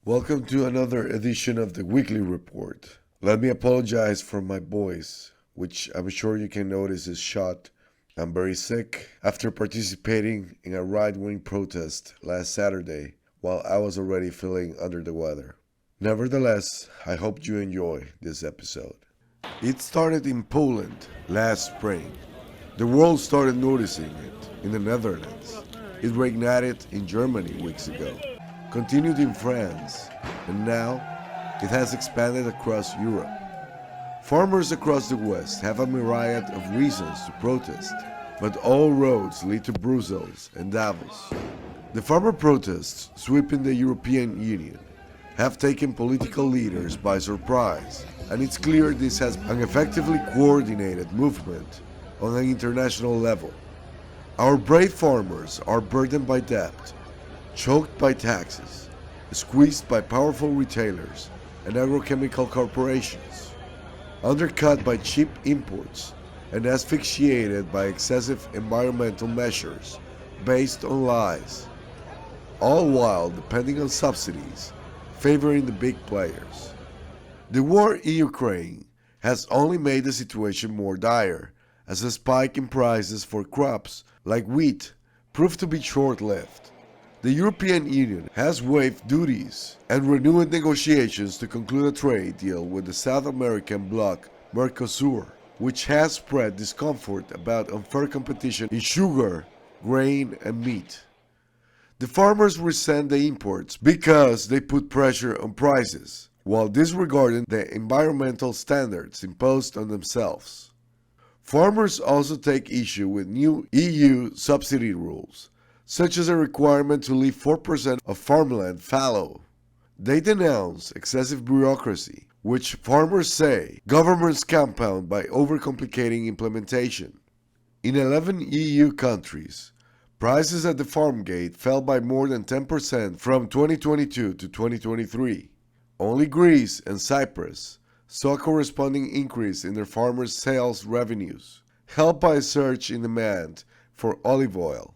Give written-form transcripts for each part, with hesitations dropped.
Welcome to another edition of the Weekly Report. Let me apologize for my voice, which I'm sure you can notice is shot. I'm very sick after participating in a right-wing protest last Saturday while I was already feeling under the weather. Nevertheless, I hope you enjoy this episode. It started in Poland last spring. The world started noticing it in the Netherlands. It reignited in Germany weeks ago, continued in France, and now it has expanded across Europe. Farmers across the West have a myriad of reasons to protest, but all roads lead to Brussels and Davos. The farmer protests sweeping the European Union have taken political leaders by surprise, and it's clear this has an effectively coordinated movement on an international level. Our brave farmers are burdened by debt, choked by taxes, squeezed by powerful retailers and agrochemical corporations, undercut by cheap imports, and asphyxiated by excessive environmental measures based on lies, all while depending on subsidies favoring the big players. The war in Ukraine has only made the situation more dire, as a spike in prices for crops like wheat proved to be short-lived. The European Union has waived duties and renewed negotiations to conclude a trade deal with the South American bloc Mercosur, which has spread discomfort about unfair competition in sugar, grain, and meat. The farmers resent the imports because they put pressure on prices, while disregarding the environmental standards imposed on themselves. Farmers also take issue with new EU subsidy rules, such as a requirement to leave 4% of farmland fallow. They denounce excessive bureaucracy, which farmers say governments compound by overcomplicating implementation. In 11 EU countries, prices at the farm gate fell by more than 10% from 2022 to 2023. Only Greece and Cyprus saw a corresponding increase in their farmers' sales revenues, helped by a surge in demand for olive oil.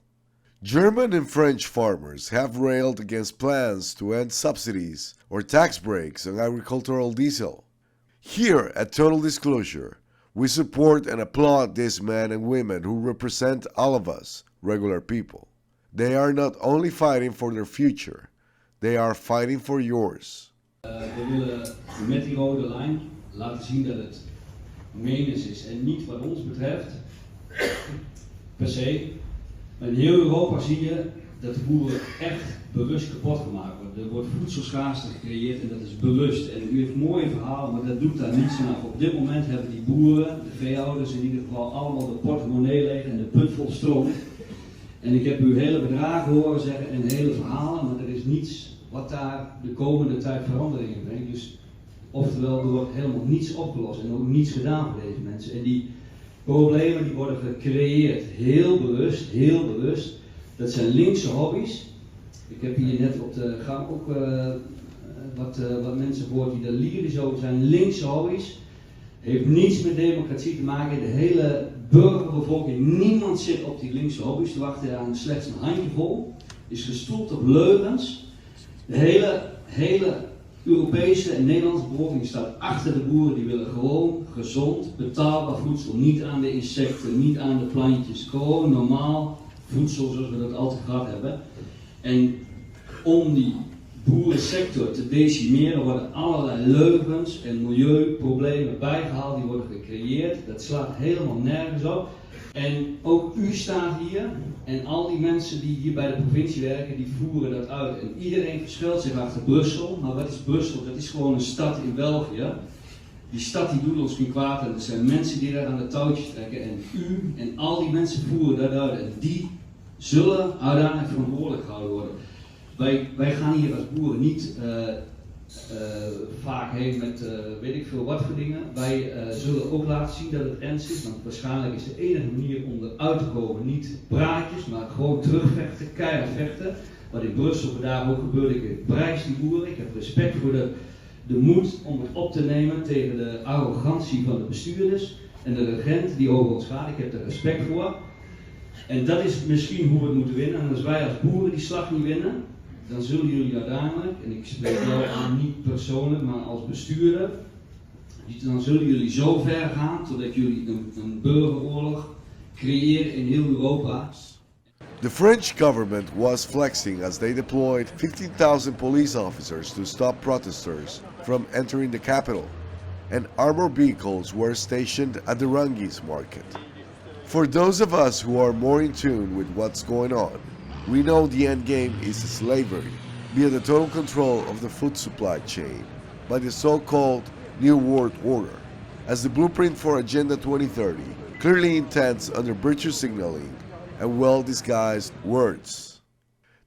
German and French farmers have railed against plans to end subsidies or tax breaks on agricultural diesel. Here at Total Disclosure, we support and applaud these men and women who represent all of us, regular people. They are not only fighting for their future, they are fighting for yours. We willen met die rode lijn laten zien dat het menens is en niet wat ons betreft, per se. Maar in heel Europa zie je dat de boeren echt bewust kapot gemaakt worden. Er wordt voedselschaarste gecreëerd en dat is bewust. En u heeft mooie verhalen, maar dat doet daar niets aan af. Op dit moment hebben die boeren, de veehouders in ieder geval, allemaal de portemonnee leeg en de put vol stroom. En ik heb u hele bedragen horen zeggen en hele verhalen, maar er is niets wat daar de komende tijd verandering in brengt. Dus oftewel, er wordt helemaal niets opgelost en ook niets gedaan voor deze mensen. En die problemen die worden gecreëerd, heel bewust. Dat zijn linkse hobby's. Ik heb hier net op de gang ook wat mensen gehoord die er lyrisch over zijn. Linkse hobby's. Heeft niets met democratie te maken. De hele burgerbevolking, niemand zit op die linkse hobby's te wachten aan slechts een handjevol. Is gestoeld op leugens. De hele Europese en Nederlandse bevolking staat achter de boeren. Die willen gewoon gezond, betaalbaar voedsel. Niet aan de insecten, niet aan de plantjes. Gewoon normaal voedsel zoals we dat altijd gehad hebben. En om die boerensector te decimeren worden allerlei leugens en milieuproblemen bijgehaald. Die worden gecreëerd. Dat slaat helemaal nergens op. En ook u staat hier en al die mensen die hier bij de provincie werken, die voeren dat uit. En iedereen verschuilt zich achter Brussel. Maar wat is Brussel? Dat is gewoon een stad in België. Die stad die doet ons geen kwaad en er zijn mensen die daar aan de touwtjes trekken. En u en al die mensen voeren dat uit. En die zullen uiteindelijk verantwoordelijk gehouden worden. Wij gaan hier als boeren niet vaak heen met weet ik veel wat voor dingen. Wij zullen ook laten zien dat het ernst is, want waarschijnlijk is de enige manier om eruit te komen niet praatjes, maar gewoon terugvechten, keihard vechten. Wat in Brussel vandaag ook gebeurde, ik prijs die boeren, ik heb respect voor de moed om het op te nemen tegen de arrogantie van de bestuurders en de regent die over ons gaat. Ik heb er respect voor. En dat is misschien hoe we het moeten winnen. En als wij als boeren die slag niet winnen, dan zullen jullie uiteindelijk, en ik spreek jou aan niet persoonlijk, maar als bestuurder, dan zullen jullie zo ver gaan totdat jullie een burgeroorlog creëren in heel Europa. The French government was flexing as they deployed 15,000 police officers to stop protesters from entering the capital, and armored vehicles were stationed at the Rungis market. For those of us who are more in tune with what's going on, we know the end game is slavery, via the total control of the food supply chain by the so-called New World Order, as the blueprint for Agenda 2030 clearly intends under virtue signaling and well-disguised words.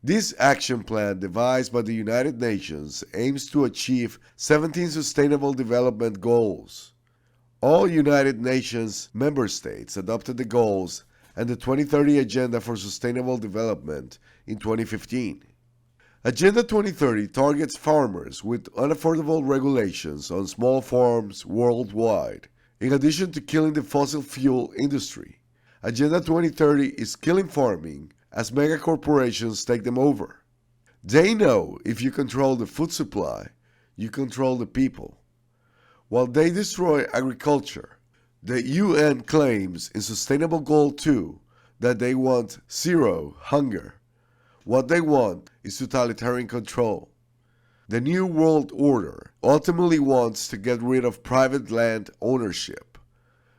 This action plan devised by the United Nations aims to achieve 17 Sustainable Development Goals. All United Nations member states adopted the goals and the 2030 Agenda for Sustainable Development in 2015. Agenda 2030 targets farmers with unaffordable regulations on small farms worldwide, in addition to killing the fossil fuel industry. Agenda 2030 is killing farming as mega corporations take them over. They know if you control the food supply, you control the people. While they destroy agriculture, the UN claims in Sustainable Goal 2 that they want zero hunger. What they want is totalitarian control. The New World Order ultimately wants to get rid of private land ownership.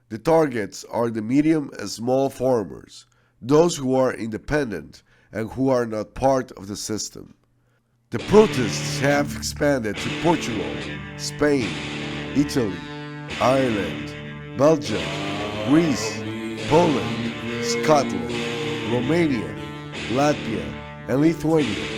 The targets are the medium and small farmers, those who are independent and who are not part of the system. The protests have expanded to Portugal, Spain, Italy, Ireland, Belgium, Greece, Poland, Scotland, Romania, Latvia, and Lithuania.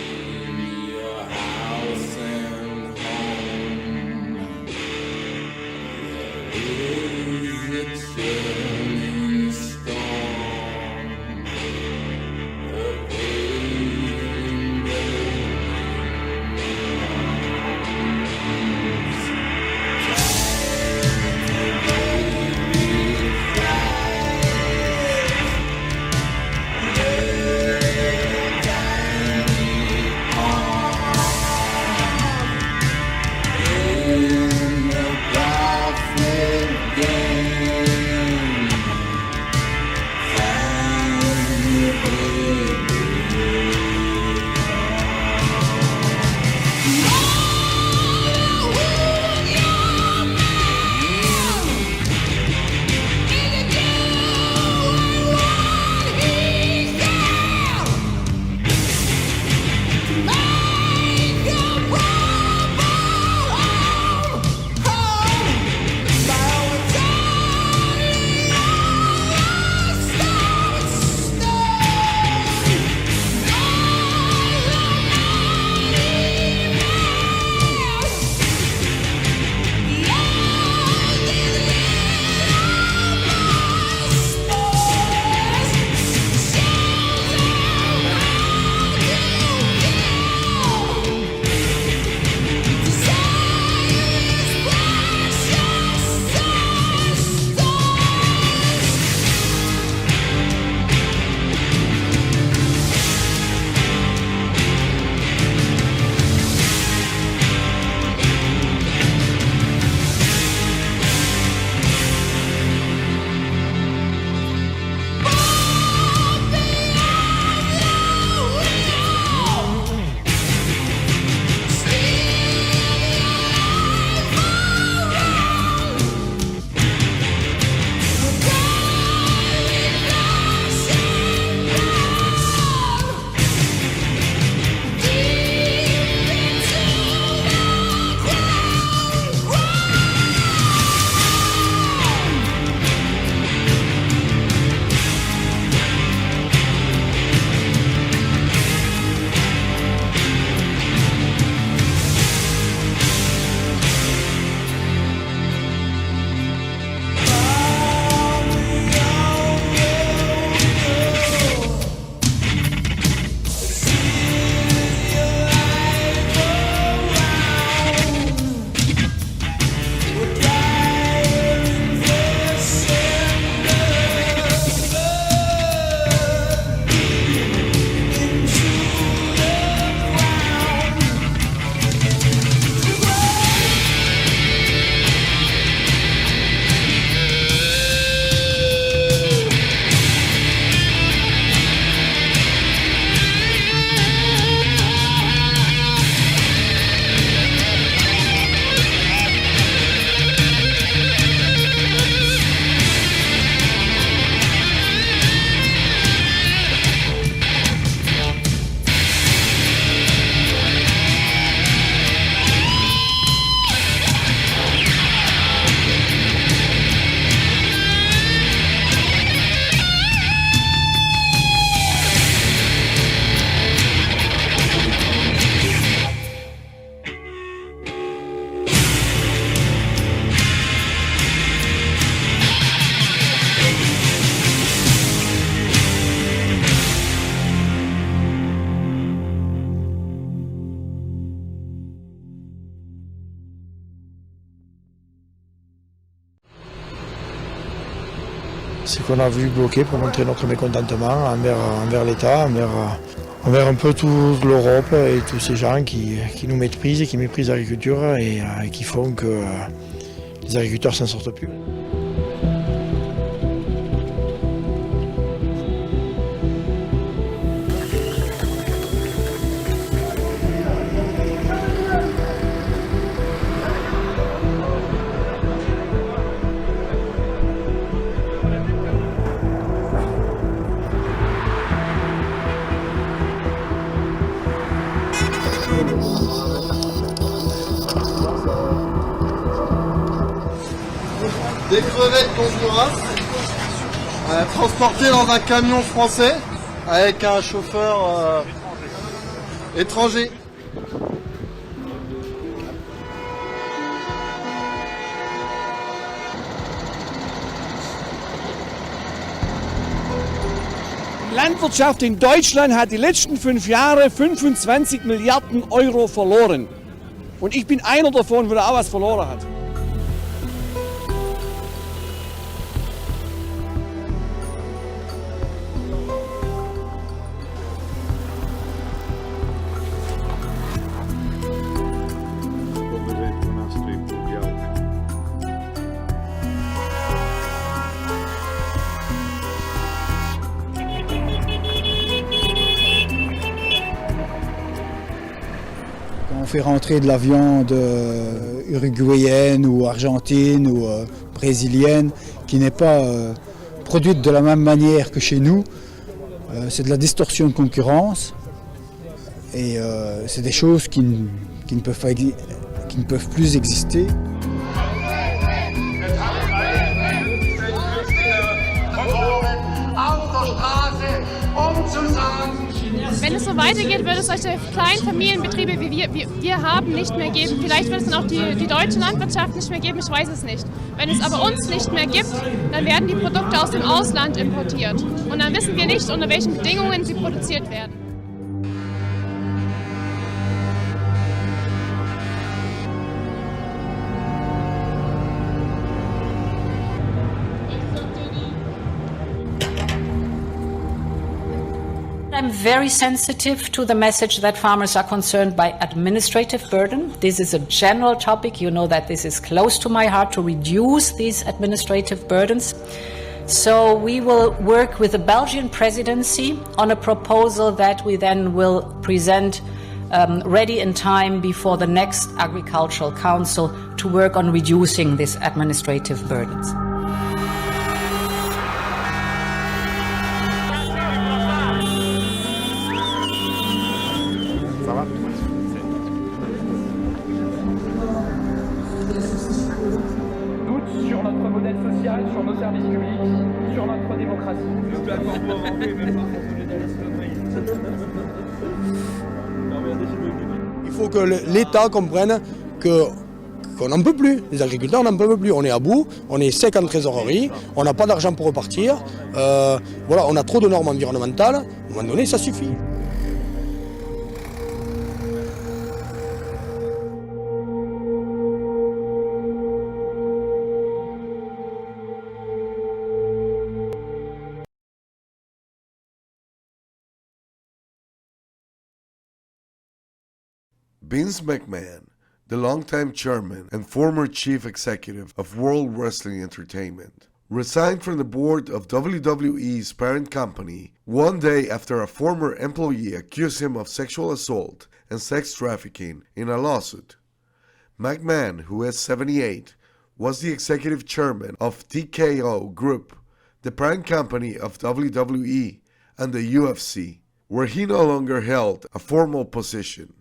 C'est qu'on a voulu bloquer pour montrer notre mécontentement envers l'État, envers un peu toute l'Europe et tous ces gens qui nous méprisent et qui méprisent l'agriculture et qui font que les agriculteurs s'en sortent plus. Des crevettes d'Honduras, transportées dans un camion français avec un chauffeur étranger. Landwirtschaft in Deutschland hat die letzten 5 Jahre 25 Milliarden Euro verloren. Und ich bin einer davon, der auch was verloren hat. On fait rentrer de la viande uruguayenne ou argentine ou brésilienne qui n'est pas produite de la même manière que chez nous. C'est de la distorsion de concurrence et c'est des choses qui ne peuvent plus exister. Wenn es so weitergeht, wird es solche kleinen Familienbetriebe wie wir haben nicht mehr geben. Vielleicht wird es dann auch die deutsche Landwirtschaft nicht mehr geben, ich weiß es nicht. Wenn es aber uns nicht mehr gibt, dann werden die Produkte aus dem Ausland importiert. Und dann wissen wir nicht, unter welchen Bedingungen sie produziert werden. I'm very sensitive to the message that farmers are concerned by administrative burden. This is a general topic. You know that this is close to my heart to reduce these administrative burdens. So we will work with the Belgian presidency on a proposal that we then will present ready in time before the next Agricultural Council to work on reducing these administrative burdens. Sur notre modèle social, sur nos services publics, sur notre démocratie. Il faut que l'État comprenne qu'on n'en peut plus. Les agriculteurs n'en peuvent plus. On est à bout, on est sec en trésorerie, on n'a pas d'argent pour repartir. Voilà, on a trop de normes environnementales. À un moment donné, ça suffit. Vince McMahon, the longtime chairman and former chief executive of World Wrestling Entertainment, resigned from the board of WWE's parent company one day after a former employee accused him of sexual assault and sex trafficking in a lawsuit. McMahon, who is 78, was the executive chairman of TKO Group, the parent company of WWE and the UFC, where he no longer held a formal position.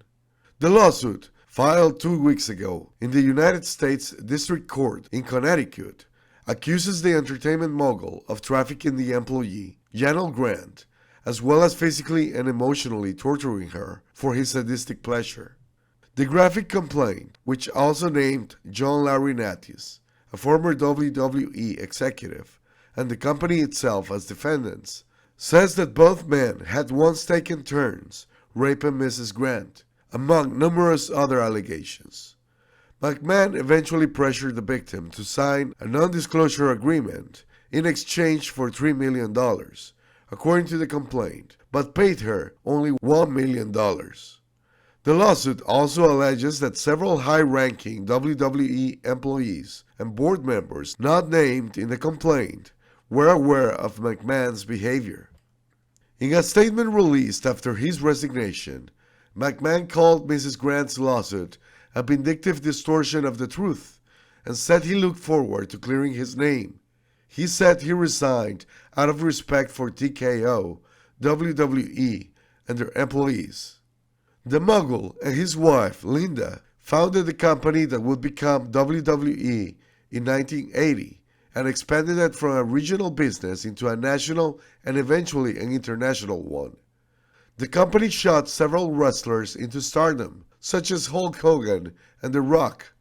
The lawsuit, filed 2 weeks ago in the United States District Court in Connecticut, accuses the entertainment mogul of trafficking the employee, Janelle Grant, as well as physically and emotionally torturing her for his sadistic pleasure. The graphic complaint, which also named John Laurinaitis, a former WWE executive, and the company itself as defendants, says that both men had once taken turns raping Mrs. Grant, among numerous other allegations. McMahon eventually pressured the victim to sign a non-disclosure agreement in exchange for $3 million, according to the complaint, but paid her only $1 million. The lawsuit also alleges that several high-ranking WWE employees and board members not named in the complaint were aware of McMahon's behavior. In a statement released after his resignation, McMahon called Mrs. Grant's lawsuit a vindictive distortion of the truth and said he looked forward to clearing his name. He said he resigned out of respect for TKO, WWE, and their employees. The mogul and his wife, Linda, founded the company that would become WWE in 1980 and expanded it from a regional business into a national and eventually an international one. The company shot several wrestlers into stardom, such as Hulk Hogan and The Rock.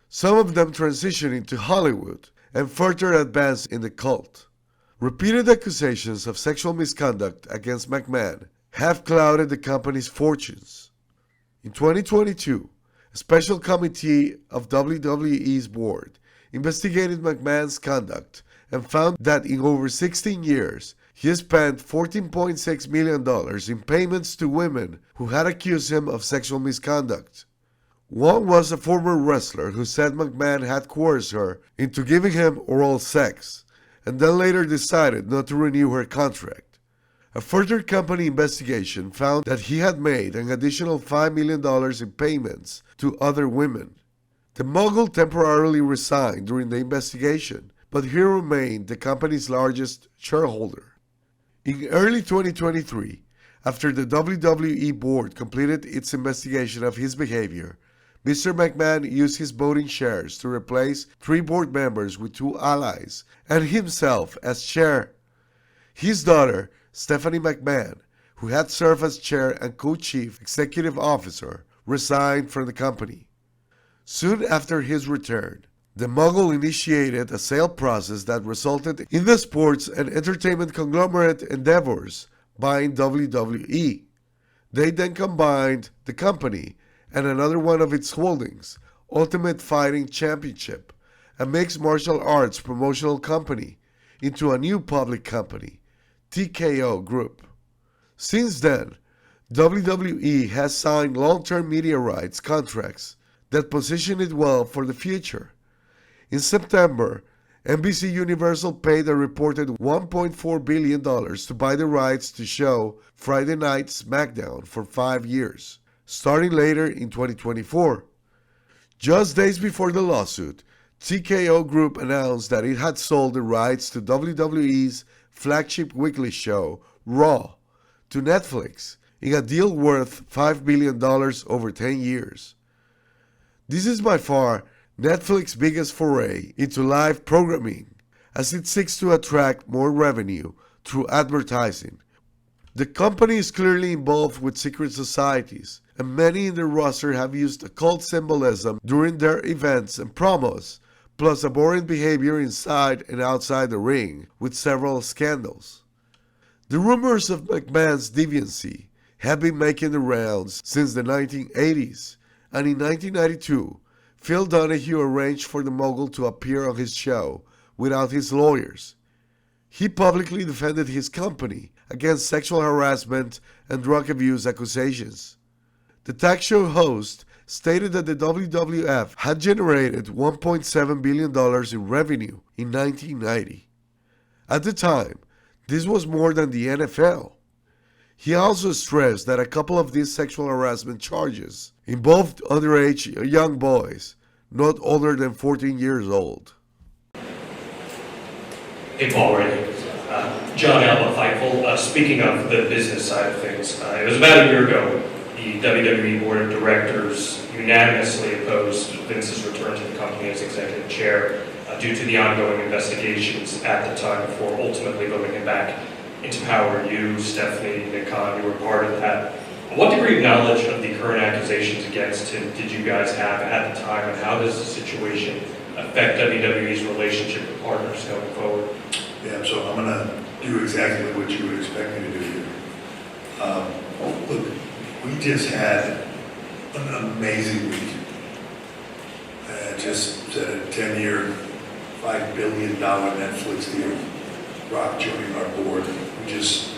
Some of them transitioned into Hollywood and further advanced in the cult. Repeated accusations of sexual misconduct against McMahon have clouded the company's fortunes. In 2022, a special committee of WWE's board investigated McMahon's conduct and found that in over 16 years, he spent $14.6 million in payments to women who had accused him of sexual misconduct. One was a former wrestler who said McMahon had coerced her into giving him oral sex, and then later decided not to renew her contract. A further company investigation found that he had made an additional $5 million in payments to other women. The mogul temporarily resigned during the investigation, but he remained the company's largest shareholder. In early 2023, after the WWE board completed its investigation of his behavior, Mr. McMahon used his voting shares to replace 3 board members with 2 allies and himself as chair. His daughter, Stephanie McMahon, who had served as chair and co-chief executive officer, resigned from the company. Soon after his return, the mogul initiated a sale process that resulted in the sports and entertainment conglomerate Endeavors buying WWE. They then combined the company and another one of its holdings, Ultimate Fighting Championship, a mixed martial arts promotional company, into a new public company, TKO Group. Since then, WWE has signed long-term media rights contracts that position it well for the future. In September, NBC Universal paid a reported $1.4 billion to buy the rights to show Friday Night SmackDown for 5 years, starting later in 2024. Just days before the lawsuit, TKO Group announced that it had sold the rights to WWE's flagship weekly show, Raw, to Netflix in a deal worth $5 billion over 10 years. This is by far Netflix's biggest foray into live programming, as it seeks to attract more revenue through advertising. The company is clearly involved with secret societies, and many in the roster have used occult symbolism during their events and promos, plus abhorrent behavior inside and outside the ring, with several scandals. The rumors of McMahon's deviancy have been making the rounds since the 1980s, and in 1992, Phil Donahue arranged for the mogul to appear on his show without his lawyers. He publicly defended his company against sexual harassment and drug abuse accusations. The talk show host stated that the WWF had generated $1.7 billion in revenue in 1990. At the time, this was more than the NFL. He also stressed that a couple of these sexual harassment charges involved underage young boys, not older than 14 years old. Hey, Paul Ray. John Alba Fightful. Speaking of the business side of things, it was about a year ago the WWE Board of Directors unanimously opposed Vince's return to the company as executive chair due to the ongoing investigations at the time before ultimately voting him back into power. You, Stephanie, Nick Khan, you were part of that. What degree of knowledge of the current accusations against him did you guys have at the time, and how does the situation affect WWE's relationship with partners going forward? Yeah, so I'm going to do exactly what you would expect me to do here. Look, we just had an amazing week. Just set a 10-year $5 billion Netflix deal. Rock joining our board. We just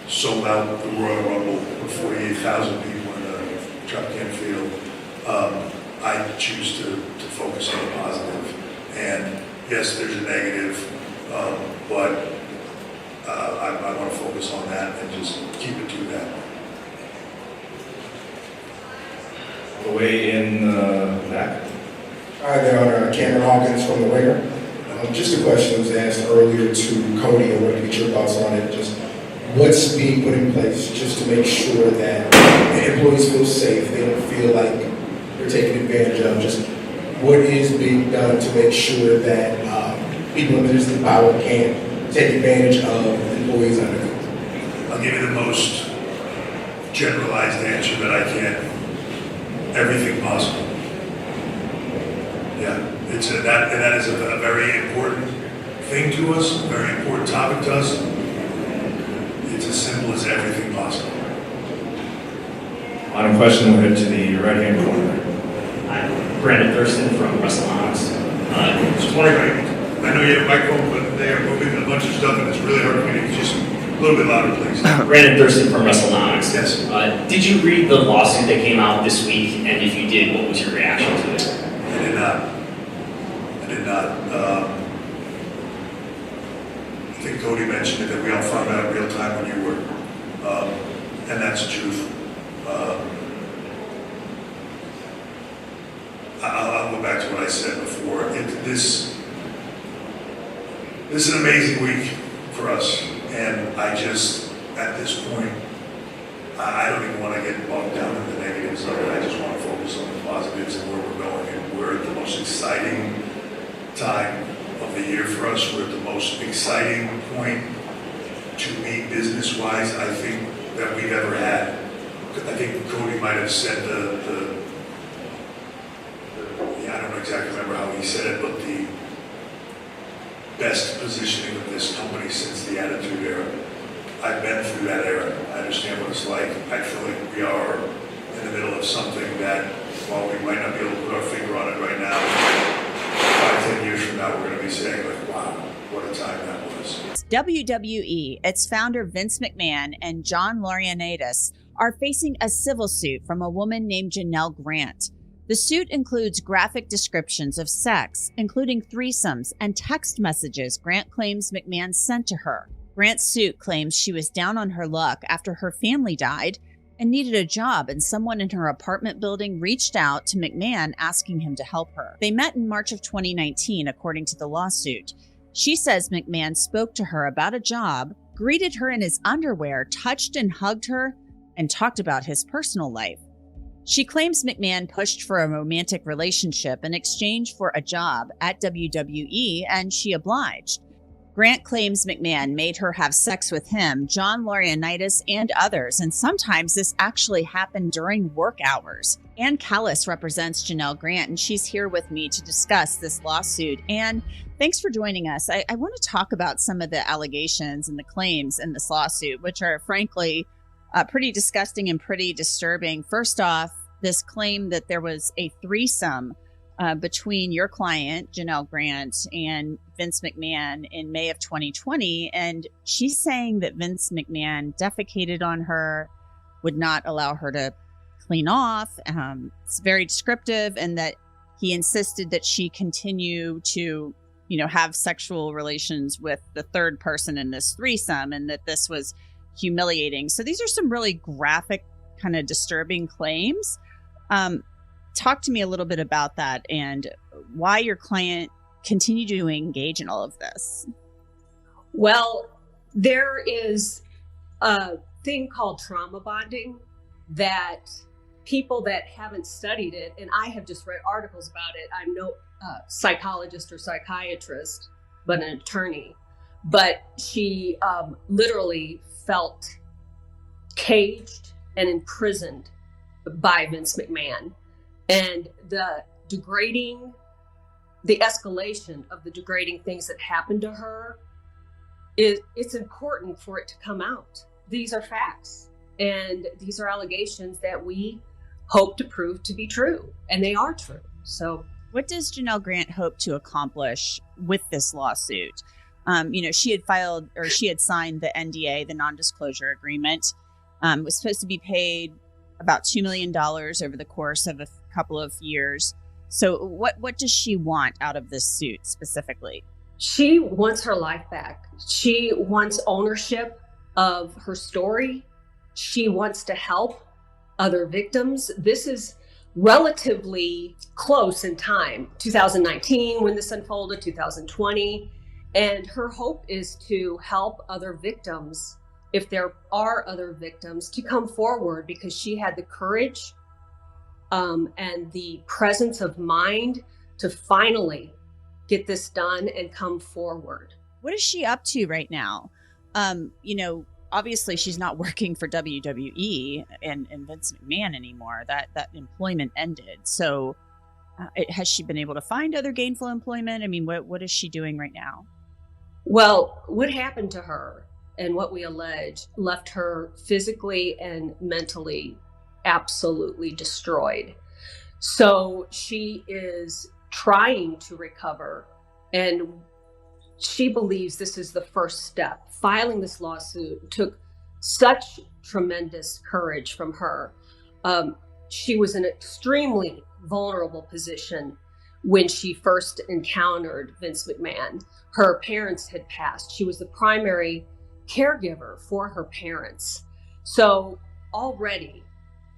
sold out the Royal Rumble with 48,000 people in the Trafficking field. I choose to focus on the positive. And yes, there's a negative, but I want to focus on that and just keep it to that. The way in the back. Hi there, Cameron Hawkins from The Ringer. Just a question was asked earlier to Cody. I wanted to get your thoughts on it. Just what's being put in place just to make sure that the employees feel safe, they don't feel like they're taken advantage of. Just what is being done to make sure that people in positions of power can't take advantage of employees under them? I'll give you the most generalized answer that I can. Everything possible. Yeah, that is a very important thing to us, a very important topic to us. It's as simple as everything possible. On a question, we'll head to the right-hand corner. I'm Brandon Thurston from Russellonics. Just wondering, I know you have a microphone, but they are moving a bunch of stuff and it's really hard for me to just a little bit louder, please. Brandon Thurston from Russellonics. Yes. Did you read the lawsuit that came out this week? And if you did, what was your reaction to it? I did not. I think Cody mentioned it that we all found out in real time when you were, and that's the truth. I'll go back to what I said before. This is an amazing week for us, and I just, at this point, I don't even want to get bogged down in the negatives of it. I just want to focus on the positives and where we're going. And we're at the most exciting time of the year for us. We're at the most exciting point to me business-wise, I think, that we've ever had. I think Cody might have said I don't exactly remember how he said it, but the best positioning of this company since the Attitude Era. I've been through that era. I understand what it's like. I feel like we are in the middle of something that, while we might not be able to put our finger on it right now, 5-10 years from now, we're going to be saying, like, wow, what a time that was. WWE, its founder Vince McMahon and John Laurinaitis are facing a civil suit from a woman named Janelle Grant. The suit includes graphic descriptions of sex, including threesomes and text messages Grant claims McMahon sent to her. Grant's suit claims she was down on her luck after her family died and needed a job, and someone in her apartment building reached out to McMahon asking him to help her. They met in March of 2019, according to the lawsuit. She says McMahon spoke to her about a job, greeted her in his underwear, touched and hugged her, and talked about his personal life. She claims McMahon pushed for a romantic relationship in exchange for a job at WWE, and she obliged. Grant claims McMahon made her have sex with him, John Laurinaitis, and others, and sometimes this actually happened during work hours. Ann Callis represents Janelle Grant, and she's here with me to discuss this lawsuit. Ann, thanks for joining us. I want to talk about some of the allegations and the claims in this lawsuit, which are frankly pretty disgusting and pretty disturbing. First off, this claim that there was a threesome between your client, Janelle Grant, and Vince McMahon in May of 2020. And she's saying that Vince McMahon defecated on her, would not allow her to clean off. It's very descriptive, and that he insisted that she continue to, have sexual relations with the third person in this threesome, and that this was humiliating. So these are some really graphic, kind of disturbing claims. Talk to me a little bit about that and why your client continued to engage in all of this. Well, there is a thing called trauma bonding that people that haven't studied it, and I have just read articles about it. I'm no psychologist or psychiatrist, but an attorney. But she literally felt caged and imprisoned by Vince McMahon. And the escalation of the degrading things that happened to her, it's important for it to come out. These are facts, and these are allegations that we hope to prove to be true, and they are true. So What does Janelle Grant hope to accomplish with this lawsuit? She had signed the NDA, the non-disclosure agreement, was supposed to be paid about $2 million over the course of a couple of years. So what does she want out of this suit specifically? She wants her life back. She wants ownership of her story. She wants to help other victims. This is relatively close in time, 2019 when this unfolded, 2020. And her hope is to help other victims, if there are other victims, to come forward, because she had the courage and the presence of mind to finally get this done and come forward. What is she up to right now? Obviously she's not working for WWE and Vince McMahon anymore. That employment ended. So has she been able to find other gainful employment? I mean, what is she doing right now? Well, what happened to her and what we allege left her physically and mentally absolutely destroyed. So she is trying to recover, and she believes this is the first step. Filing this lawsuit took such tremendous courage from her. She was in an extremely vulnerable position when she first encountered Vince McMahon. Her parents had passed. She was the primary caregiver for her parents. So already,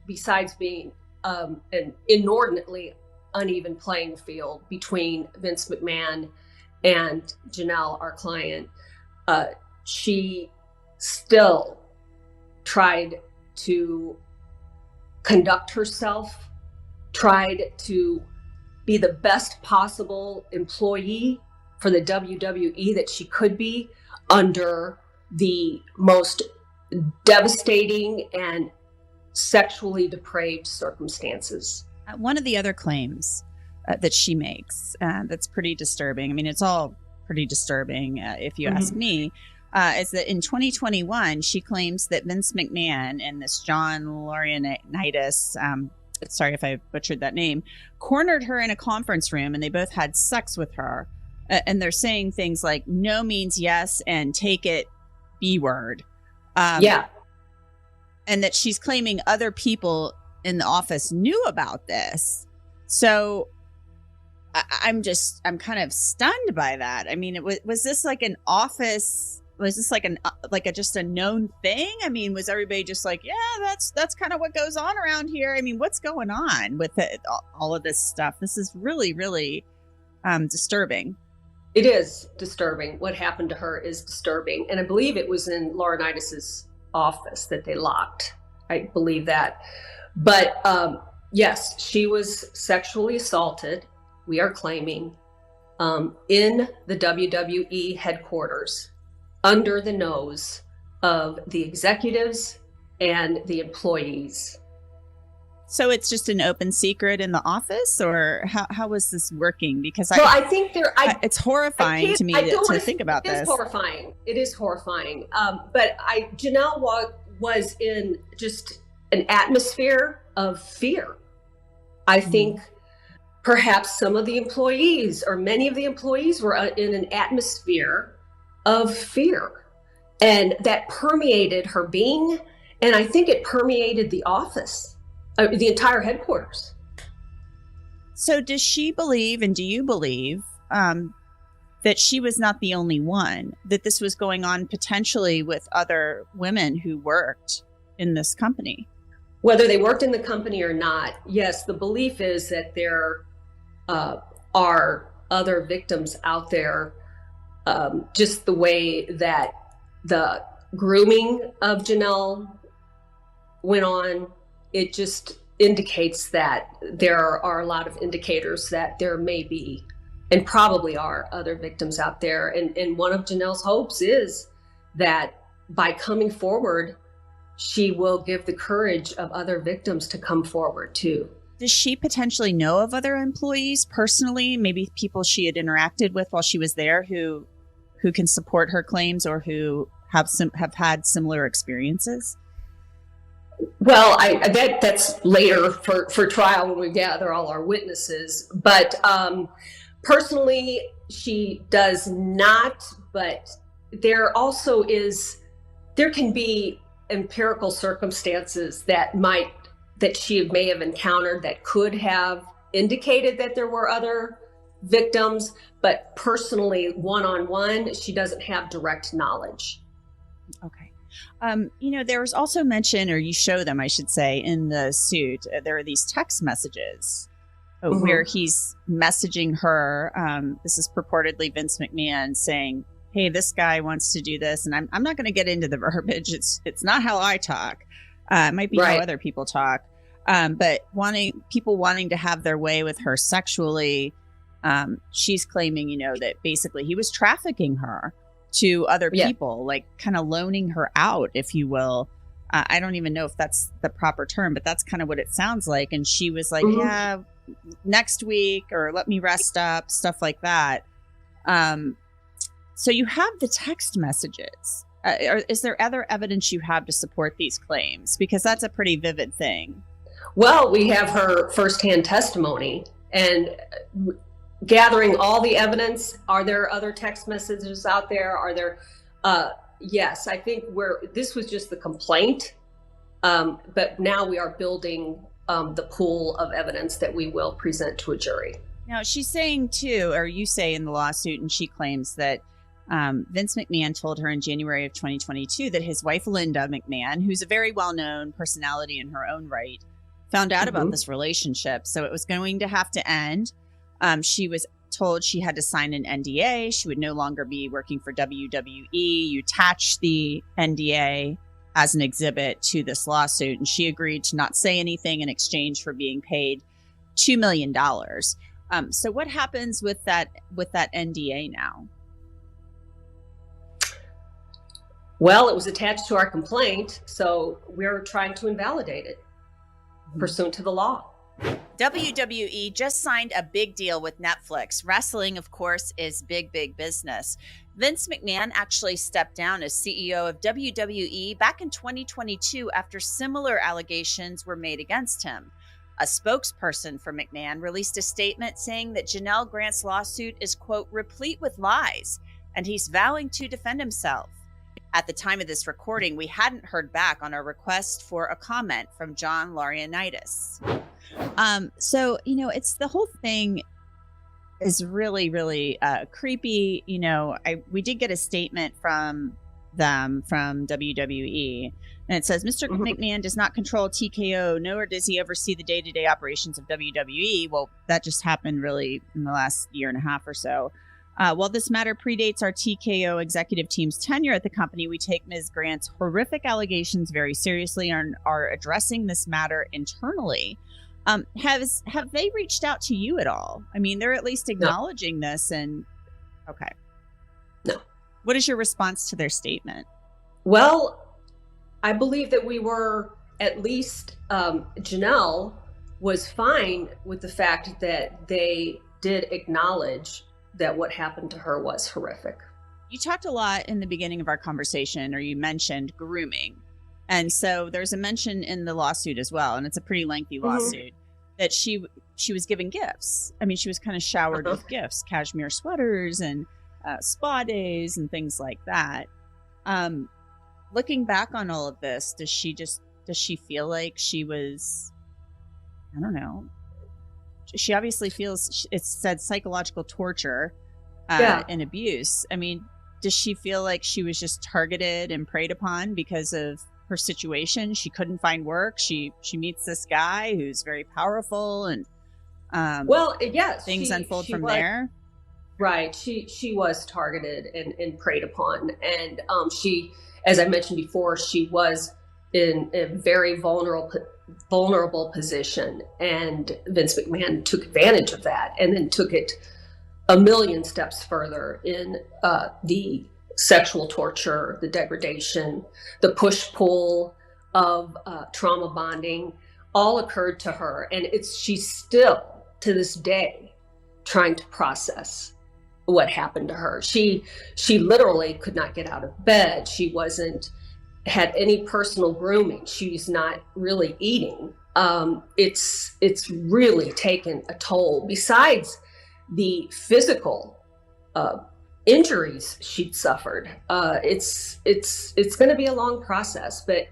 besides being an inordinately uneven playing field between Vince McMahon and Janelle, our client, she still tried to conduct herself, tried to be the best possible employee for the WWE that she could be under the most devastating and sexually depraved circumstances. One of the other claims that she makes that's pretty disturbing, I mean, it's all pretty disturbing if you ask me, is that in 2021, she claims that Vince McMahon and this John Laurinaitis, sorry if I butchered that name, cornered her in a conference room and they both had sex with her. And they're saying things like no means yes and take it B word. Yeah. And that she's claiming other people in the office knew about this. So I'm kind of stunned by that. I mean, was this like an office? Was this like just a known thing? I mean, was everybody just like, yeah, that's kind of what goes on around here? I mean, what's going on with all of this stuff? This is really, really disturbing. It is disturbing. What happened to her is disturbing. And I believe it was in Laurinaitis' office that they locked. I believe that. But yes, she was sexually assaulted, we are claiming, in the WWE headquarters, under the nose of the executives and the employees. So it's just an open secret in the office, or how was this working? Because I think it's horrifying to me to think about this. It is horrifying. It is horrifying. But Janelle was in just an atmosphere of fear. I think perhaps some of the employees or many of the employees were in an atmosphere of fear, and that permeated her being. And I think it permeated the office. The entire headquarters. So does she believe, and do you believe, that she was not the only one, that this was going on potentially with other women who worked in this company? Whether they worked in the company or not, yes, the belief is that there are other victims out there, just the way that the grooming of Janelle went on. It just indicates that there are a lot of indicators that there may be and probably are other victims out there. And one of Janelle's hopes is that by coming forward, she will give the courage of other victims to come forward too. Does she potentially know of other employees personally, maybe people she had interacted with while she was there who can support her claims or who have had similar experiences? Well, that's later for trial when we gather all our witnesses. But personally, she does not. But there also there can be empirical circumstances that she may have encountered that could have indicated that there were other victims. But personally, one-on-one, she doesn't have direct knowledge. Okay. There was also mention, or you show them, I should say, in the suit, there are these text messages where he's messaging her. This is purportedly Vince McMahon saying, hey, this guy wants to do this. And I'm not going to get into the verbiage. It's not how I talk. It might be how other people talk. But people wanting to have their way with her sexually. She's claiming, that basically he was trafficking her to other people, like kind of loaning her out, if you will. I don't even know if that's the proper term, but that's kind of what it sounds like. And she was like, yeah, next week, or let me rest up, stuff like that. So you have the text messages. Is there other evidence you have to support these claims? Because that's a pretty vivid thing. Well, we have her firsthand testimony, and gathering all the evidence. Are there other text messages out there? Are there? Yes, I think this was just the complaint, but now we are building the pool of evidence that we will present to a jury. Now, she's saying too, or you say in the lawsuit, and she claims that Vince McMahon told her in January of 2022 that his wife, Linda McMahon, who's a very well-known personality in her own right, found out about this relationship. So it was going to have to end. She was told she had to sign an NDA. She would no longer be working for WWE. You attach the NDA as an exhibit to this lawsuit, and she agreed to not say anything in exchange for being paid $2 million. So what happens with that NDA now? Well, it was attached to our complaint, so we're trying to invalidate it pursuant to the law. WWE just signed a big deal with Netflix. Wrestling, of course, is big, big business. Vince McMahon actually stepped down as CEO of WWE back in 2022 after similar allegations were made against him. A spokesperson for McMahon released a statement saying that Janelle Grant's lawsuit is, quote, replete with lies, and he's vowing to defend himself. At the time of this recording, we hadn't heard back on our request for a comment from John Laurinaitis. So, it's the whole thing is really, really creepy. We did get a statement from WWE, and it says, Mr. McMahon does not control TKO, nor does he oversee the day-to-day operations of WWE. Well, that just happened really in the last year and a half or so. While this matter predates our TKO executive team's tenure at the company, we take Ms. Grant's horrific allegations very seriously and are addressing this matter internally. Have they reached out to you at all? I mean, they're at least acknowledging this. And okay. No. What is your response to their statement? Well, I believe that we were at least, Janelle was fine with the fact that they did acknowledge that what happened to her was horrific. You talked a lot in the beginning of our conversation, or you mentioned grooming. And so there's a mention in the lawsuit as well, and it's a pretty lengthy lawsuit, that she was given gifts. I mean, she was kind of showered with gifts, cashmere sweaters and spa days and things like that. Looking back on all of this, does she feel like she was, I don't know, she obviously feels, it said psychological torture and abuse. I mean, does she feel like she was just targeted and preyed upon because of her situation? She couldn't find work. She meets this guy who's very powerful, and yes, things unfold from there. Right. She was targeted and preyed upon. And she, as I mentioned before, she was in a very vulnerable position, and Vince McMahon took advantage of that and then took it a million steps further in the sexual torture, the degradation, the push-pull of trauma bonding, all occurred to her. And she's still, to this day, trying to process what happened to her. She literally could not get out of bed. She wasn't had any personal grooming. She's not really eating. It's really taken a toll. Besides the physical injuries she'd suffered, it's going to be a long process. But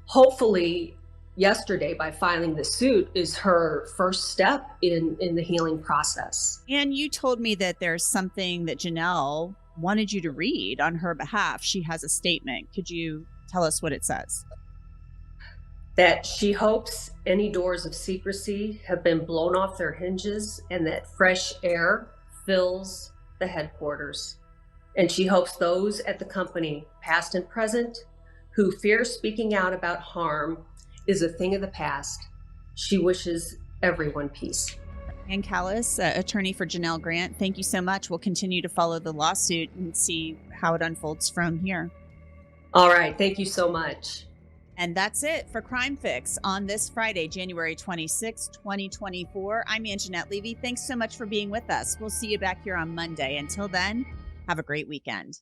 hopefully, yesterday, by filing the suit, is her first step in the healing process. And you told me that there's something that Janelle wanted you to read on her behalf. She has a statement. Could you tell us what it says? That she hopes any doors of secrecy have been blown off their hinges and that fresh air fills the headquarters. And she hopes those at the company, past and present, who fear speaking out about harm is a thing of the past. She wishes everyone peace. Ann Callis, attorney for Janelle Grant, thank you so much. We'll continue to follow the lawsuit and see how it unfolds from here. All right. Thank you so much. And that's it for Crime Fix on this Friday, January 26, 2024. I'm Anjanette Levy. Thanks so much for being with us. We'll see you back here on Monday. Until then, have a great weekend.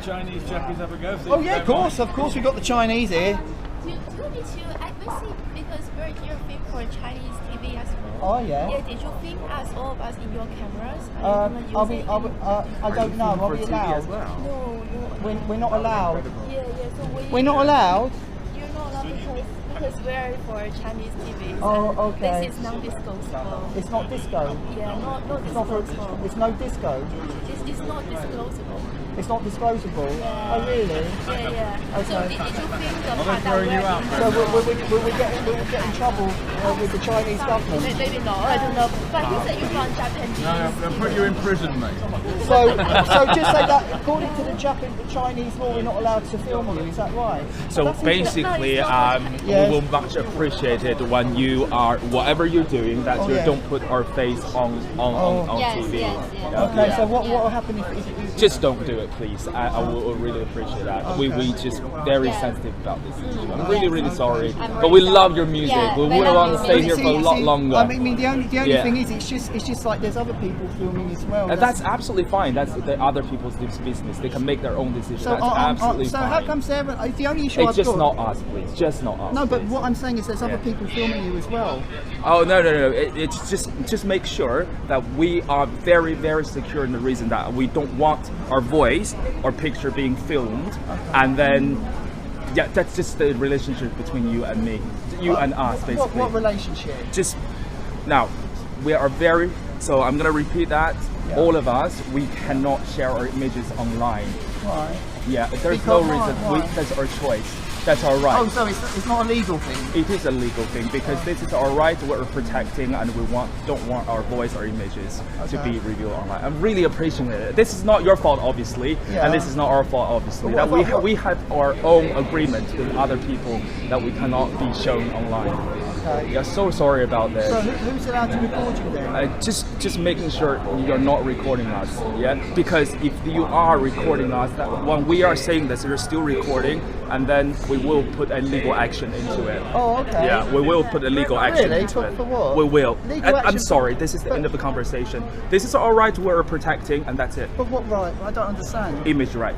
Chinese chappies have a go? Oh yeah, of course we've got the Chinese here. Do you need to, I see, because we're here film for Chinese TV as well. Oh yeah. Yeah, did you film as all of us in your cameras? I don't know, are we allowed? No. We're not allowed. Yeah, so we're not allowed? You're not allowed because we're for Chinese TV. Oh, okay. This is non-disclosable. It's not disco? Yeah, not disclosable. It's no disco? It's not disclosable. It's not disclosable? Yeah. Oh really? Yeah. Okay. So did you film the part that we're So will we get in trouble with the Chinese government? Maybe not, I don't know. But you said you found Japanese. No, they'll put you in prison, mate. So just say that according to the Chinese law, we're not allowed to film you. Is that right? So basically, we will much appreciate it when you are whatever you're doing that you don't put our face on TV. Yes. Okay. So what will happen if just don't do it, please. I will really appreciate that. Okay. We just very sensitive about this issue. I'm really sorry, but we love your music. We would want to stay here for a lot longer. I mean, the only thing is, it's just like there's other people filming as well. That's absolutely fine. That's the other people's business. They can make their own decisions. So, that's absolutely so fine. how come Sarah? It's the only issue It's just not us, please. Just not us. No, but please. what I'm saying is there's other people filming you as well. Oh no! It's just make sure that we are very secure in the reason that we don't want our voice or picture being filmed, and then that's just the relationship between you and me, you and us, basically. What relationship? Just now, we are very. So I'm gonna repeat that. Yeah. All of us, we cannot share our images online. Right. Yeah, there's no reason. That's our choice. That's our right. Oh, so it's not a legal thing? It is a legal thing because this is our right. We're protecting, and we don't want our voice or images to be revealed online. I'm really appreciating it. This is not your fault, obviously, and this is not our fault, obviously. That we have our own agreement with other people that we cannot be shown online. Okay. Yeah, so sorry about this. So who's allowed to record you then? Just making sure you're not recording us, yeah? Because if you are recording us, that when we are saying this, you're still recording, and then we will put a legal action into it. Oh, okay. Yeah, we will put a legal action into it. For what? We will. I'm action sorry, this is the end of the conversation. This is our right we're protecting, and that's it. But what right? I don't understand. Image right.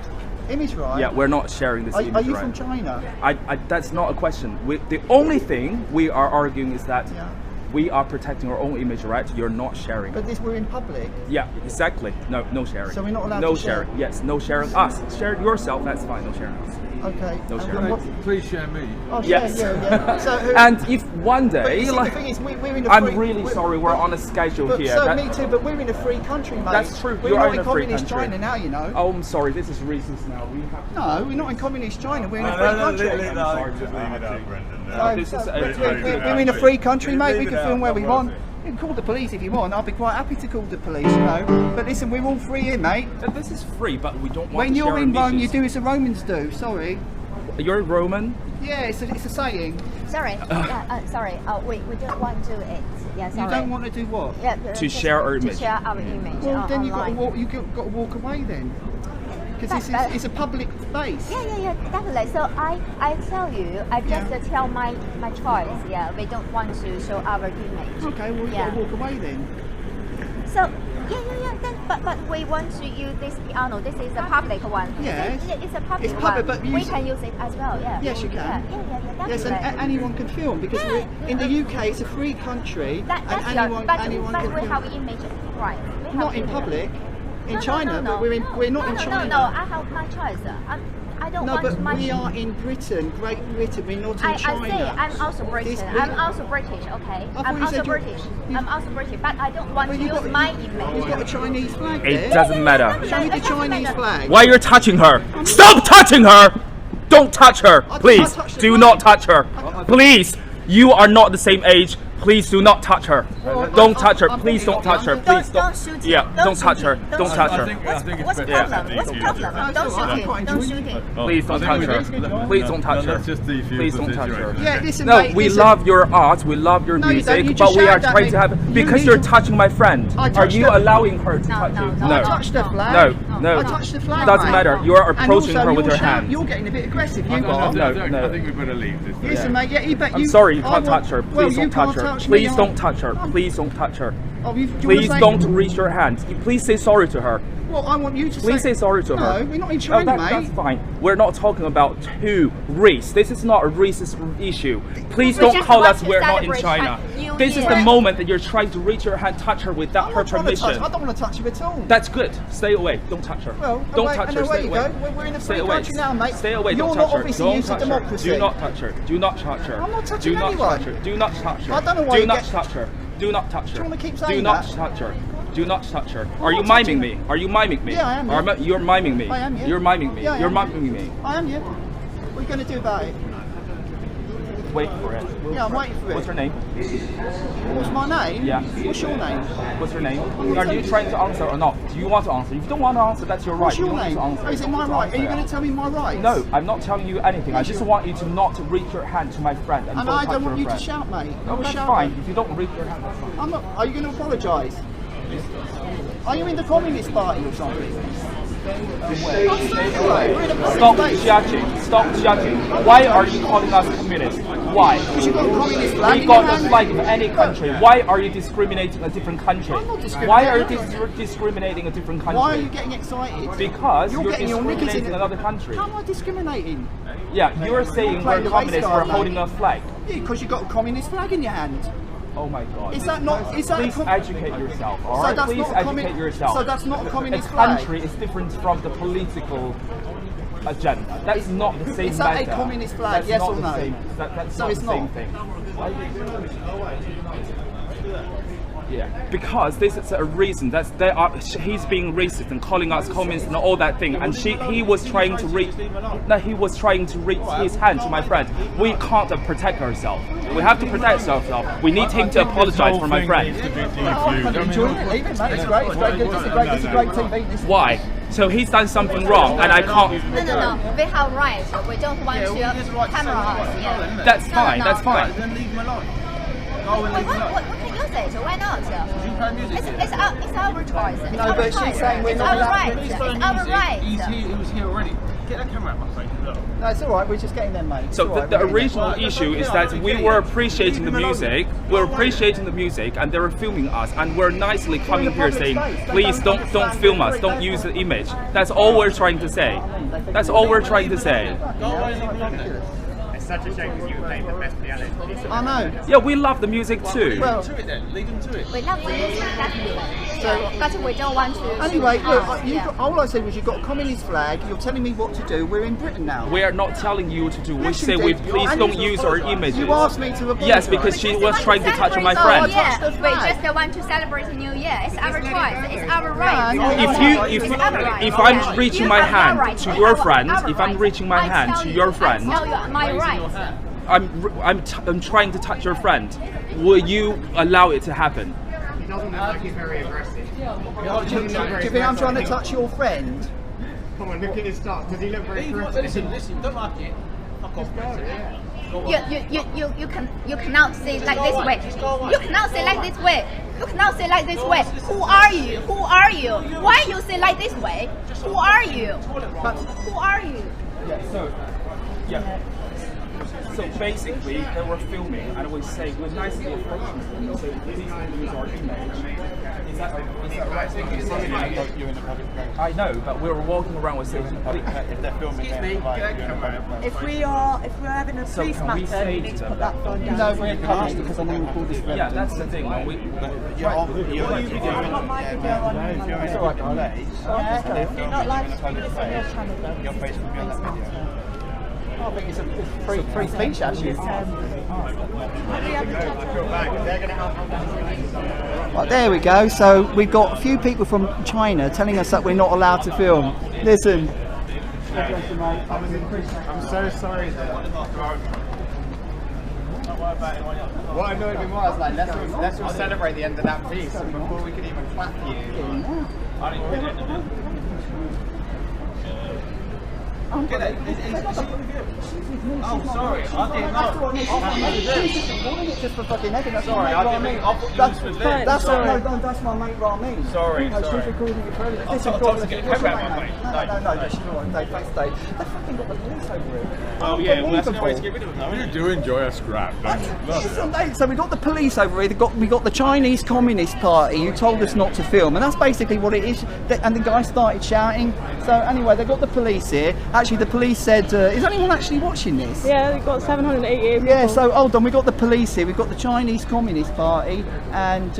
Image right? Yeah, we're not sharing this image right. Are you from China? That's not a question. The only thing we are arguing is that we are protecting our own image right. You're not sharing. But we're in public. Yeah, exactly. No sharing. So we're not allowed to share? No sharing. Yes, no sharing us. Share it yourself, that's fine. No sharing us. Okay. No sharing. Please share me. Oh, yes. Yeah. So and if one day, the thing is, we're in a I'm really sorry, we're on a schedule here. So me too, but we're in a free country, mate. That's true. We're not in communist China now, you know. Oh, I'm sorry. This is racist now. We have to... No, we're not in communist China. We're in a free country. We're in a free country, mate. We can film where we want. You can call the police if you want. I'll be quite happy to call the police, you know. But listen, we're all free here, mate. This is free, but we don't want when to you're share in Rome, images. you do as the Romans do. Sorry. You're Roman? Yeah, it's a saying. Sorry. Sorry. We don't want to do it. Yeah, sorry. You don't want to do what? Yeah, To share our image. To share our image. Well, then online. you've got to walk away then. Because it's a public space. Yeah, definitely. So I tell you, I just tell my choice. Yeah, we don't want to show our image. Okay, well, you've got to walk away then. So, then, but we want to use this piano. This is a public one. Yes. It's a public It's public, one. but We can use it as well, yeah. Yes, you can. Yeah, yes, and anyone can film because in the UK it's a free country and anyone can film. But we have image right. Not in public. In China, but we're not in China. No, I have my choice. I don't want but much. we are in Britain, Great Britain. We're not in China. I say I'm also British. I'm also British. Okay. I'm also British. I'm also British, but I don't want to use my image. You've got a Chinese flag there. It doesn't matter. Show me the Chinese flag. Why you're touching her? Stop touching her! Don't touch her, please. Do not touch her, please. You are not the same age. Please do not touch her. Don't touch her. Please don't touch her. Please don't. Yeah, don't touch her. Don't touch her. What's the problem? What's the problem? Don't shoot it. Don't shoot it. Please don't touch her. Please don't touch her. Please don't touch her. Yeah, listen, no, mate, we love your art. We love your music, but we are trying to have because you're touching my friend. Are you allowing her to touch you? No. I touched the flag. No. I touched the flag. Doesn't matter. You are approaching her with your hand. You're getting a bit aggressive. You are. No. I think we better leave this. Listen, mate. Yeah, I'm sorry. You can't touch her. Please don't touch her. Please don't touch her. Please don't touch her. Please don't reach your hand. Please say sorry to her. Well, I want you to Please say sorry to her. No, we're not in China, mate. That's fine. We're not talking about race. This is not a racist issue. Please don't call us we're not in China. This is the moment that you're trying to reach her hand, touch her without her permission. I don't want to touch you at all. That's good. Stay away. Don't touch her. Well, don't touch her. Stay away. We're in a free country now, mate. Stay away. You're Don't not touch her. obviously Don't used to touch her. democracy. Do not touch her. Do not touch her. I'm not touching Do not anyone. touch her. Do not touch her. I don't know why Do not touch her. Do not touch her. Do you want to keep saying Do not that? touch her. Do not touch her. I'm Are you not miming touching me? Are you miming me? Yeah, I am. You're miming me. I am, yeah. You're miming me. Yeah, I You're am. miming me. I am, yeah. What are you going to do about it? Wait for it. Yeah, I'm waiting for it. What's her name? What's my name? Yeah. What's your name? What's your name? Are you trying to answer or not? Do you want to answer? If you don't want to answer, that's your right. What's your You don't name? need to answer. Oh, is it my right? Are you going to tell me my rights? No, I'm not telling you anything. I just want you to not reach your hand to my friend. And I don't want you to shout, mate. No, that's shout, fine. mate. If you don't reach your hand, that's fine. I'm not. Are you going to apologise? Are you in the Communist Party or something? Stop judging. Stop judging. Why are you calling us communists? Why? Because you've got a communist flag. We got the flag of any country. Why are you discriminating a different country? I'm not discriminating. Why are you discriminating a different country? Why are you getting excited? Because you're getting your knickers discriminating in another country. How am I discriminating? Yeah, you're saying we're communists for holding a flag. Yeah, because you've got a communist flag in your hand. Oh my God. Is that not? Is that Please educate yourself, all So right? that's Please not a educate yourself. So that's not a communist A flag. country is different from the political agenda. That's not the same Is that matter. a communist flag, That's yes not or the no? Same. That's So not it's the same not. thing. Yeah, because this is a reason that he's being racist and calling us communists and all that thing, and he was trying to reach his hand to my friend. We can't protect ourselves. We have to protect ourselves. We need him to apologize for my friend. I'm enjoying it, even, mate. It's great. It's very good. This is great TV. This is Why? So he's done something wrong, and I can't. No. We have rights. We don't want to camera us. Yeah. That's fine. That's fine. Then leave him alone. We can use it. Why not? It's our choice. No, but she's saying we're not allowed. It's our right. He was here already. Get that camera out my face. Look. No, it's all right. We're just getting them, mate. So the original issue is that we were appreciating the music. We're appreciating the music, and they were filming us, and we're nicely coming here saying, "Please don't film us. Don't use the image." That's all we're trying to say. That's all we're trying to say. It's such a shame because you were playing the best piano. I know. Yeah, we love the music too. Well, To it then. Lead them to it. We love the music, definitely. But we don't want to. Anyway, look, all I said was you've got a communist flag. You're telling me what to do. We're in Britain now. We are not telling you to do. We Yes, you say did. please And don't you- use our images. You asked me to apologise. Yes, because she was trying to touch my Oh, friend. yeah. We just want to celebrate New Year. It's our choice. It's our right. If I'm reaching my hand to your friend, if I'm reaching my hand to your friend, I tell you my right. I'm trying to touch your friend. Will you allow it to happen? He doesn't look like he's very aggressive. Do you think I'm trying to touch your friend? Come on, look at his start. Does he look very aggressive? Listen, don't like it. Fuck off, mate. You cannot say like this way. You cannot say like this way. You cannot say like this way. Who are you? Who are you? Why you say like this way? Who are you? Who are you? So basically, they were filming, and we say we're nicely approaching them. So please don't use our image. Is that right? You're in a public place. I know, but we were walking around with saying, if they're filming, If we're having a police matter, you need to put that phone down. No, we're in public because I know we call this Revolt. yeah, that's the thing. If you're not live streaming this on your channel, though. Your face will be on that video. I think it's free speech, actually. Right, there we go. So we've got a few people from China telling us that we're not allowed to film. Listen. I'm so sorry. What annoyed me more, I was like, let's all celebrate the end of that piece before we could even clap for you. Oh, sorry. Just for fucking evidence. Sorry, I didn't mean. That's my mate Ramin. Sorry. She's recording it for evidence. Listen, No, thanks, Dave. They fucking got the police over here. Oh yeah, well, that's no way to get rid of them. You do enjoy a scrap, don't you? So we got the police over here. We got the Chinese Communist Party who told us not to film, and that's basically what it is. And the guy started shouting. So anyway, they got the police here. Actually, the police said, is anyone actually watching this? Yeah, we've got 788 people. Yeah, so hold on, we've got the police here, we've got the Chinese Communist Party, and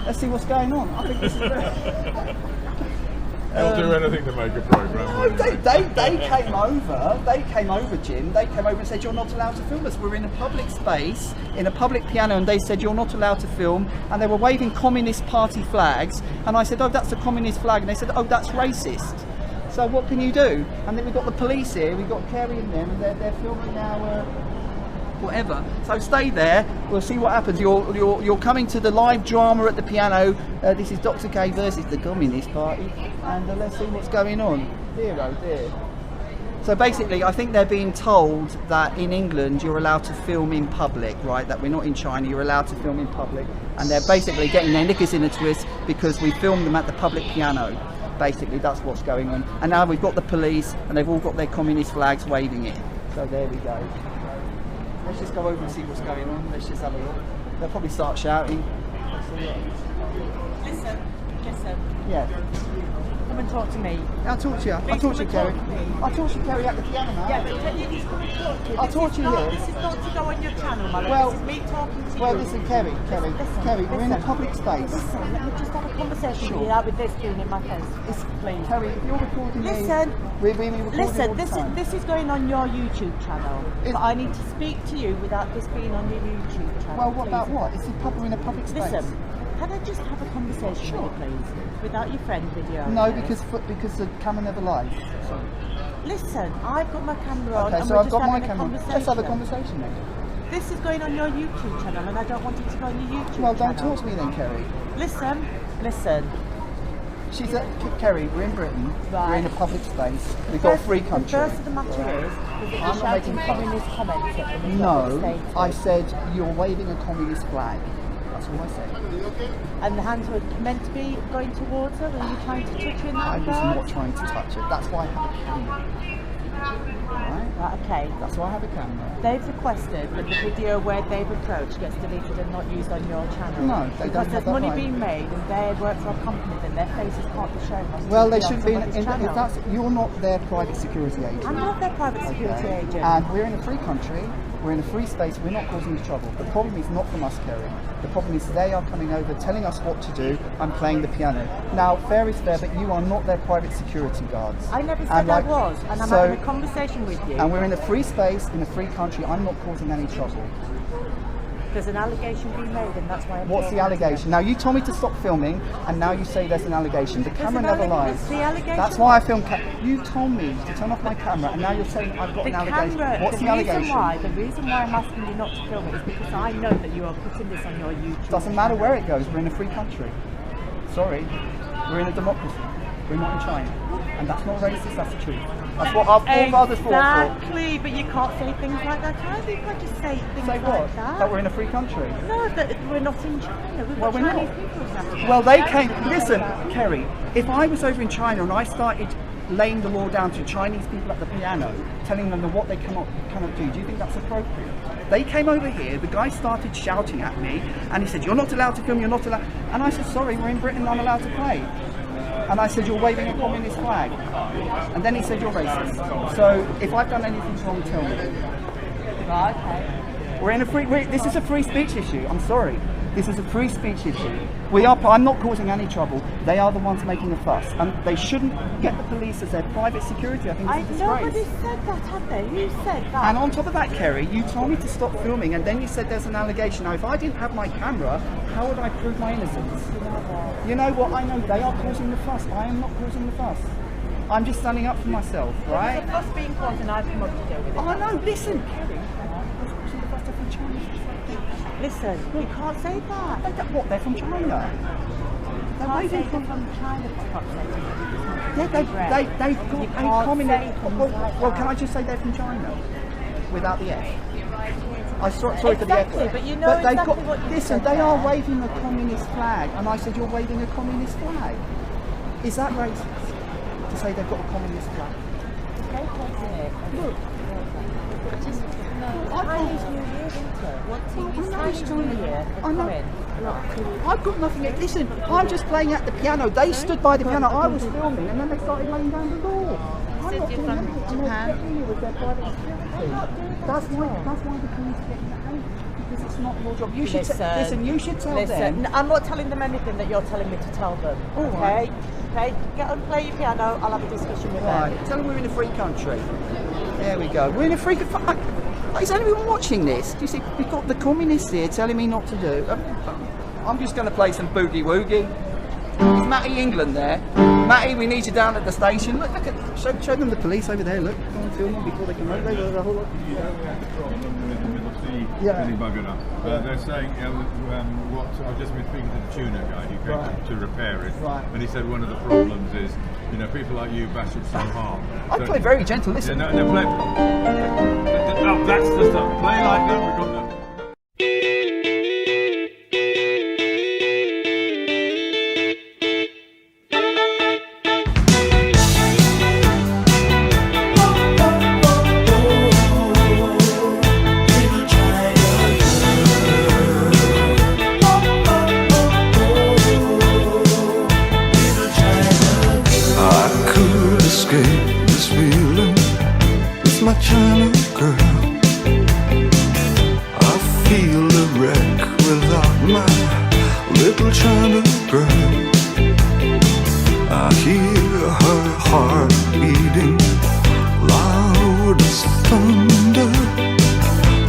let's see what's going on. I think this is They'll do anything to make a program. No, they came over, Jim. They came over and said, you're not allowed to film us. We're in a public space, in a public piano, and they said, you're not allowed to film. And they were waving Communist Party flags. And I said, oh, that's a communist flag. And they said, oh, that's racist. So what can you do? And then we've got the police here, we've got Kerry and them, and they're filming our whatever. So stay there, we'll see what happens. You're coming to the live drama at the piano. This is Dr. K versus the Communist Party, and let's see what's going on. Dear oh dear. So basically, I think they're being told that in England you're allowed to film in public, right? That we're not in China, you're allowed to film in public. And they're basically getting their knickers in a twist because we filmed them at the public piano. Basically, that's what's going on. And now we've got the police, and they've all got their communist flags waving it. So there we go. Let's just go over and see what's going on. Let's just have a look. They'll probably start shouting. Listen. Yeah. Come and talk to me. I'll talk to you. I'll talk to you, Kerry. I'll talk to you, Kerry, at the piano, man. Yeah, but can you just come and talk to me? I'll talk to you here. This is not to go on your channel, my love. Well, this is me talking to you. Well, listen, Kerry, we're in a public space. Listen, let me just have a conversation with you without with this doing in my face. Please. Kerry, if you're recording listen, we're being recorded all the time. This is going on your YouTube channel. But I need to speak to you without this being on your YouTube channel. Well, what about what? We're in a public space. Listen, can I just have a conversation with you, please? Without your friend video. No, because the camera never lies. So. Listen, I've got my camera on. Okay, and so we're I've just got my having a camera. conversation. Let's have a conversation then. This is going on your YouTube channel, and I don't want it to go on your YouTube channel. Well, don't talk to me then, Kerry. Listen. She's Kerry, we're in Britain. Right. We're in a public space. We've got a free country. The first of the matter is that you're shouting communist comments at them. No, I said you're waving a communist flag. That's all I said. And the hands were meant to be going towards her. Were you trying to touch her in that I was regard? not trying to touch her. That's why I have a camera. Right, okay. That's why I have a camera. They've requested that the video where they've approached gets deleted and not used on your channel. No, they don't have that right. Because there's money being made and they work for a company, then their faces can't be shown on Well, they TV should on be. somebody's You're not their private security agent. I'm not their private security agent. And we're in a free country. We're in a free space. We're not causing you trouble. The problem is not from us, Kerry. The problem is they are coming over, telling us what to do. I'm playing the piano. Now, fair is fair, but you are not their private security guards. I never said I was, and I'm having a conversation with you. And we're in a free space, in a free country. I'm not causing any trouble. There's an allegation being made, and that's why I'm What's the allegation? Now, you told me to stop filming, and now you say there's an allegation. The camera never lies. The allegation. That's why I filmed. You told me to turn off my camera, and now you're saying I've got an allegation. What's the allegation? The reason why I'm asking you not to film it is because I know that you are putting this on your YouTube. Doesn't matter where it goes. We're in a free country. Sorry, we're in a democracy. We're not in China. And that's not racist, that's the truth. That's what our forefathers fought for. Exactly, but you can't say things like that either. You can't just say things Say like what? that. That we're in a free country? No, that we're not in China. We've got Well, we're Chinese not. people in South Africa. Well, they came. Listen, Kerry, if I was over in China and I started laying the law down to Chinese people at the piano, telling them what they cannot do you think that's appropriate? They came over here, the guy started shouting at me, and he said, "You're not allowed to film, you're not allowed." And I said, "Sorry, we're in Britain, I'm allowed to play." And I said, "You're waving a communist flag." And then he said, "You're racist." So if I've done anything wrong, tell me. Right, okay. We're in a this is a free speech issue. I'm sorry. This is a free speech issue. I'm not causing any trouble. They are the ones making a fuss. And they shouldn't get the police as their private security. I think it's a disgrace. Nobody said that, have they? Who said that? And on top of that, Kerry, you told me to stop filming, and then you said there's an allegation. Now, if I didn't have my camera, how would I prove my innocence? You know what? I know they are causing the fuss. I am not causing the fuss. I'm just standing up for myself, right? There's a fuss being caused and I've come up to deal with it. Oh, no, listen, Kerry. From China. Listen, you can't say that. They're from China. They're waving from China, for fuck's sake. Yeah, they've got a communist. Well, can I just say they're from China? Without the S. I'm sorry for the F. But you know exactly what you listen, said they there. are waving a communist flag, and I said, "You're waving a communist flag." Is that racist to say they've got a communist flag? Look. Chinese New Year, isn't it? Chinese New Year. I've got nothing. Listen, I'm just playing at the piano. They stood by the piano. I was filming, and then they started laying down the law. I'm not doing anything. I'm not threatening you with their private security. That's why the police get behaved, because it's not your job. You should listen. You should tell them. I'm not telling them anything that you're telling me to tell them. Okay. Okay. Get and play your piano. I'll have a discussion with them. Tell them we're in a free country. There we go. We're in a free country. Is anyone watching this? Do you see? We've got the communists here telling me not to do. I'm just going to play some boogie woogie. Is Matty England there? Matty, we need you down at the station. Look at show them the police over there. Look, go and film them before they come over. There's a whole lot. They're saying what I've just been speaking to the tuner guy who came to repair it, and he said one of the problems is, people like you bash it so hard. I play very gentle. Listen. No, play. Oh, that's the stuff. Play like that. We got that. China girl, I feel a wreck without my little China girl. I hear her heart beating loud as thunder,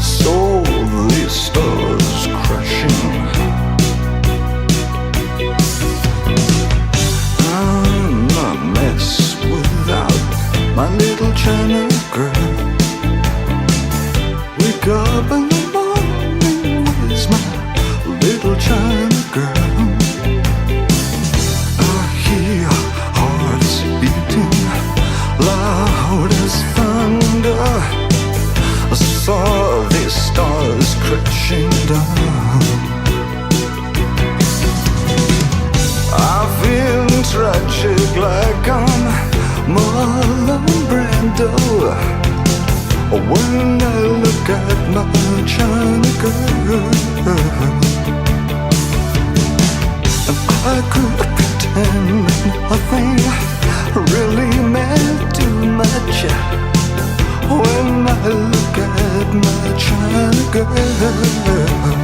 so the stars crashing. I'm a mess without my little China girl. Wake up in the morning, where's my little China girl? I hear hearts beating loud as thunder. I saw the stars crashing down. I feel tragic like I'm Marlon Brando when I look at my China girl. And I could pretend nothing really meant too much when I look at my China girl.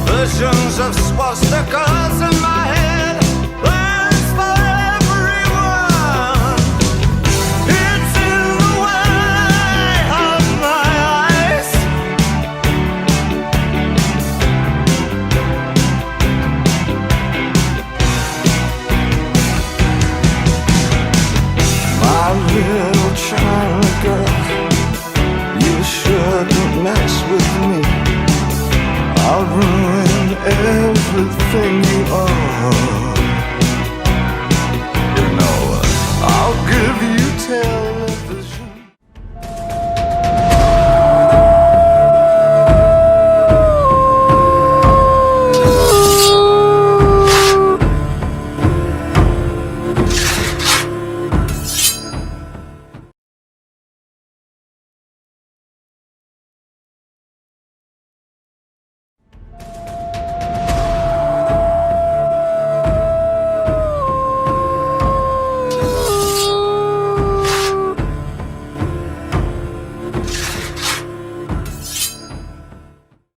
Visions of swastikas in my head, plans for everyone. It's in the way of my eyes. mess with me, I'll ruin everything you are.